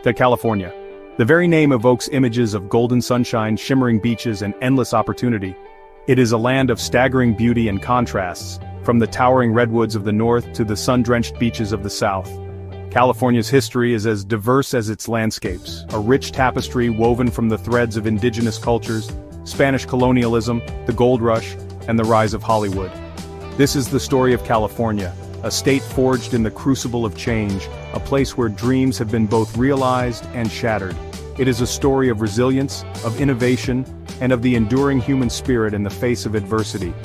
To California. The very name evokes images of golden sunshine, shimmering beaches, and endless opportunity. It is a land of staggering beauty and contrasts, from the towering redwoods of the north to the sun-drenched beaches of the south. California's history is as diverse as its landscapes, a rich tapestry woven from the threads of indigenous cultures, Spanish colonialism, the gold rush, and the rise of Hollywood. This is the story of California, a state forged in the crucible of change, a place where dreams have been both realized and shattered. It is a story of resilience, of innovation, and of the enduring human spirit in the face of adversity.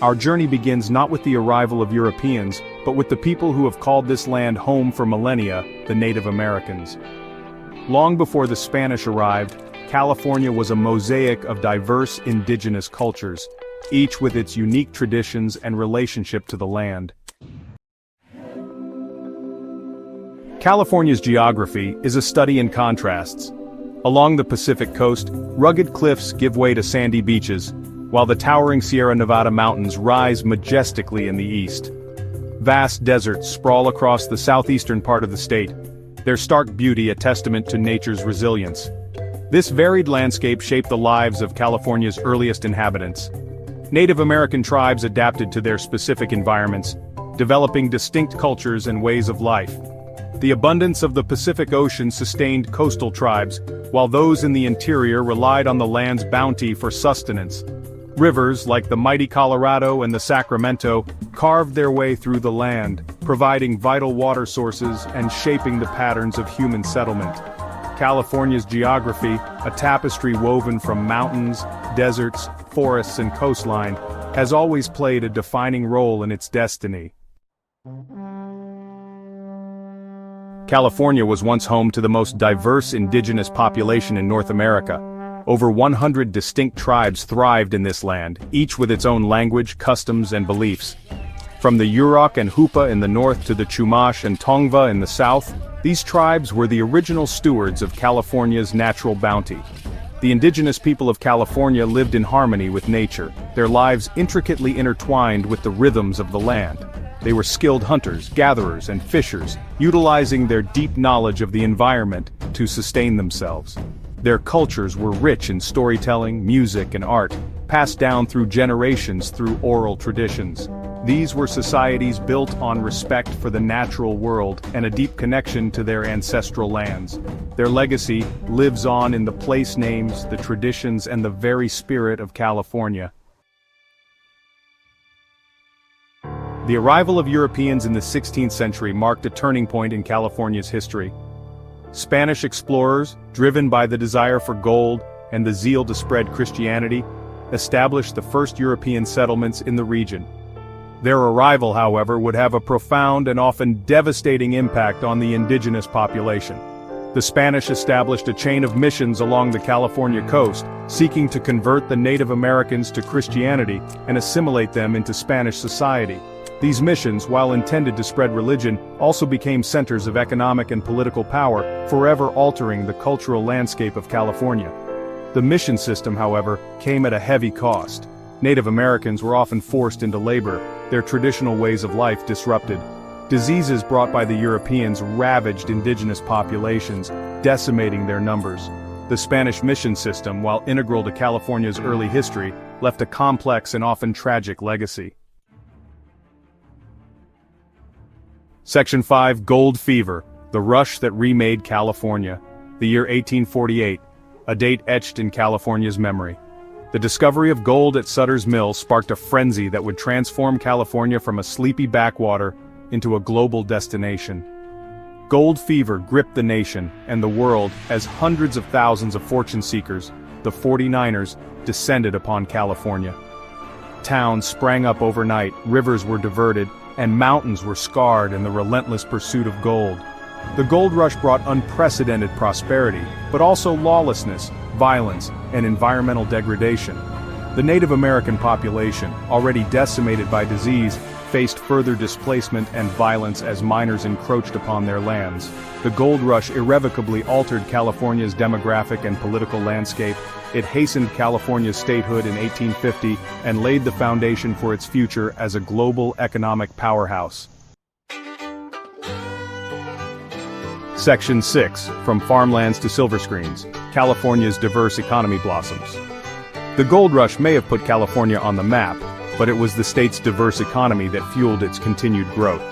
Our journey begins not with the arrival of Europeans, but with the people who have called this land home for millennia, the Native Americans. Long before the Spanish arrived, California was a mosaic of diverse indigenous cultures, each with its unique traditions and relationship to the land. California's geography is a study in contrasts. Along the Pacific coast, rugged cliffs give way to sandy beaches, while the towering Sierra Nevada mountains rise majestically in the east. Vast deserts sprawl across the southeastern part of the state, their stark beauty a testament to nature's resilience. This varied landscape shaped the lives of California's earliest inhabitants. Native American tribes adapted to their specific environments, developing distinct cultures and ways of life. The abundance of the Pacific Ocean sustained coastal tribes, while those in the interior relied on the land's bounty for sustenance. Rivers, like the mighty Colorado and the Sacramento, carved their way through the land, providing vital water sources and shaping the patterns of human settlement. California's geography, a tapestry woven from mountains, deserts, forests, and coastline, has always played a defining role in its destiny. California was once home to the most diverse indigenous population in North America. Over 100 distinct tribes thrived in this land, each with its own language, customs, and beliefs. From the Yurok and Hupa in the north to the Chumash and Tongva in the south, these tribes were the original stewards of California's natural bounty. The indigenous people of California lived in harmony with nature, their lives intricately intertwined with the rhythms of the land. They were skilled hunters, gatherers, and fishers, utilizing their deep knowledge of the environment to sustain themselves. Their cultures were rich in storytelling, music, and art, passed down through generations through oral traditions. These were societies built on respect for the natural world and a deep connection to their ancestral lands. Their legacy lives on in the place names, the traditions, and the very spirit of California. The arrival of Europeans in the 16th century marked a turning point in California's history. Spanish explorers, driven by the desire for gold and the zeal to spread Christianity, established the first European settlements in the region. Their arrival, however, would have a profound and often devastating impact on the indigenous population. The Spanish established a chain of missions along the California coast, seeking to convert the Native Americans to Christianity and assimilate them into Spanish society. These missions, while intended to spread religion, also became centers of economic and political power, forever altering the cultural landscape of California. The mission system, however, came at a heavy cost. Native Americans were often forced into labor, their traditional ways of life disrupted. Diseases brought by the Europeans ravaged indigenous populations, decimating their numbers. The Spanish mission system, while integral to California's early history, left a complex and often tragic legacy. Section 5. Gold Fever, the rush that remade California. The year 1848, a date etched in California's memory. The discovery of gold at Sutter's Mill sparked a frenzy that would transform California from a sleepy backwater into a global destination. Gold fever gripped the nation and the world as hundreds of thousands of fortune seekers, the 49ers, descended upon California. Towns sprang up overnight, rivers were diverted, and mountains were scarred in the relentless pursuit of gold. The gold rush brought unprecedented prosperity, but also lawlessness, violence, and environmental degradation. The Native American population, already decimated by disease, faced further displacement and violence as miners encroached upon their lands. The gold rush irrevocably altered California's demographic and political landscape. It hastened California's statehood in 1850 and laid the foundation for its future as a global economic powerhouse. Section 6, From Farmlands to Silver Screens, California's diverse economy blossoms. The gold rush may have put California on the map, but it was the state's diverse economy that fueled its continued growth.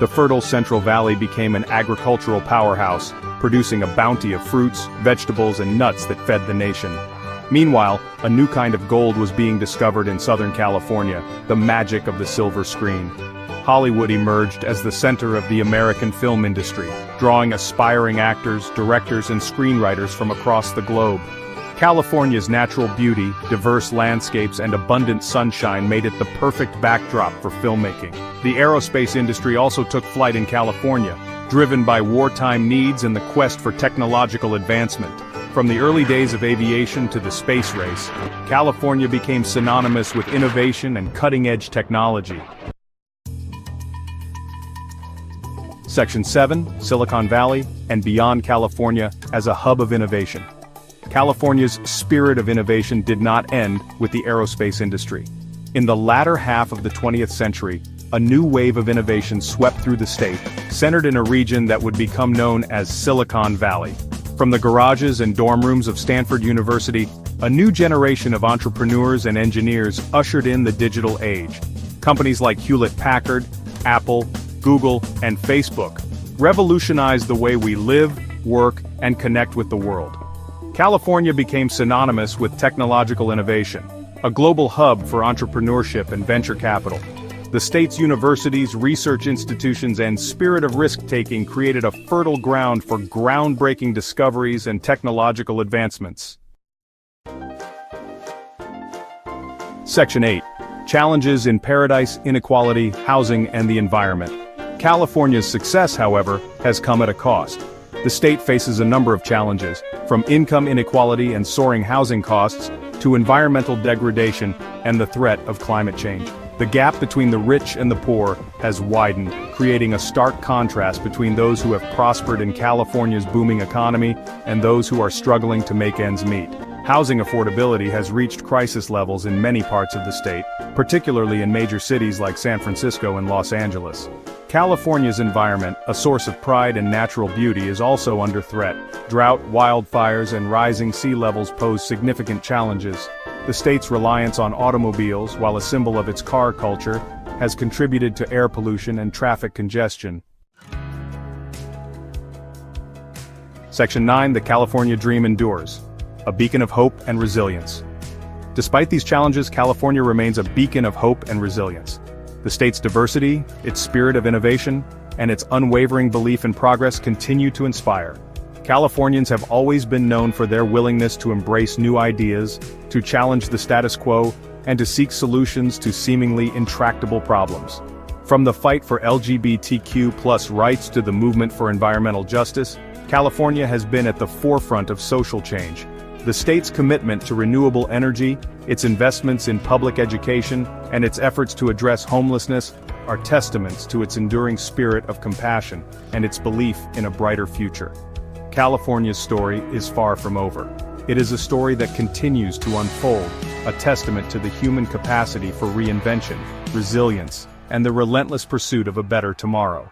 The fertile Central Valley became an agricultural powerhouse, producing a bounty of fruits, vegetables, and nuts that fed the nation. Meanwhile, a new kind of gold was being discovered in Southern California, the magic of the silver screen. Hollywood emerged as the center of the American film industry, drawing aspiring actors, directors, and screenwriters from across the globe. California's natural beauty, diverse landscapes, and abundant sunshine made it the perfect backdrop for filmmaking. The aerospace industry also took flight in California, driven by wartime needs and the quest for technological advancement. From the early days of aviation to the space race, California became synonymous with innovation and cutting-edge technology. Section 7, Silicon Valley, and beyond California as a hub of innovation. California's spirit of innovation did not end with the aerospace industry. In the latter half of the 20th century, a new wave of innovation swept through the state, centered in a region that would become known as Silicon Valley. From the garages and dorm rooms of Stanford University, a new generation of entrepreneurs and engineers ushered in the digital age. Companies like Hewlett-Packard, Apple, Google, and Facebook revolutionized the way we live, work, and connect with the world. California became synonymous with technological innovation, a global hub for entrepreneurship and venture capital. The state's universities, research institutions, and spirit of risk-taking created a fertile ground for groundbreaking discoveries and technological advancements. Section 8. Challenges in Paradise, Inequality, Housing, and the Environment. California's success, however, has come at a cost. The state faces a number of challenges, from income inequality and soaring housing costs, to environmental degradation and the threat of climate change. The gap between the rich and the poor has widened, creating a stark contrast between those who have prospered in California's booming economy and those who are struggling to make ends meet. Housing affordability has reached crisis levels in many parts of the state, particularly in major cities like San Francisco and Los Angeles. California's environment, a source of pride and natural beauty, is also under threat. Drought, wildfires, and rising sea levels pose significant challenges. The state's reliance on automobiles, while a symbol of its car culture, has contributed to air pollution and traffic congestion. Section 9, The California Dream Endures. A beacon of hope and resilience. Despite these challenges, California remains a beacon of hope and resilience. The state's diversity, its spirit of innovation, and its unwavering belief in progress continue to inspire. Californians have always been known for their willingness to embrace new ideas, to challenge the status quo, and to seek solutions to seemingly intractable problems. From the fight for LGBTQ+ rights to the movement for environmental justice, California has been at the forefront of social change. The state's commitment to renewable energy, its investments in public education, and its efforts to address homelessness are testaments to its enduring spirit of compassion and its belief in a brighter future. California's story is far from over. It is a story that continues to unfold, a testament to the human capacity for reinvention, resilience, and the relentless pursuit of a better tomorrow.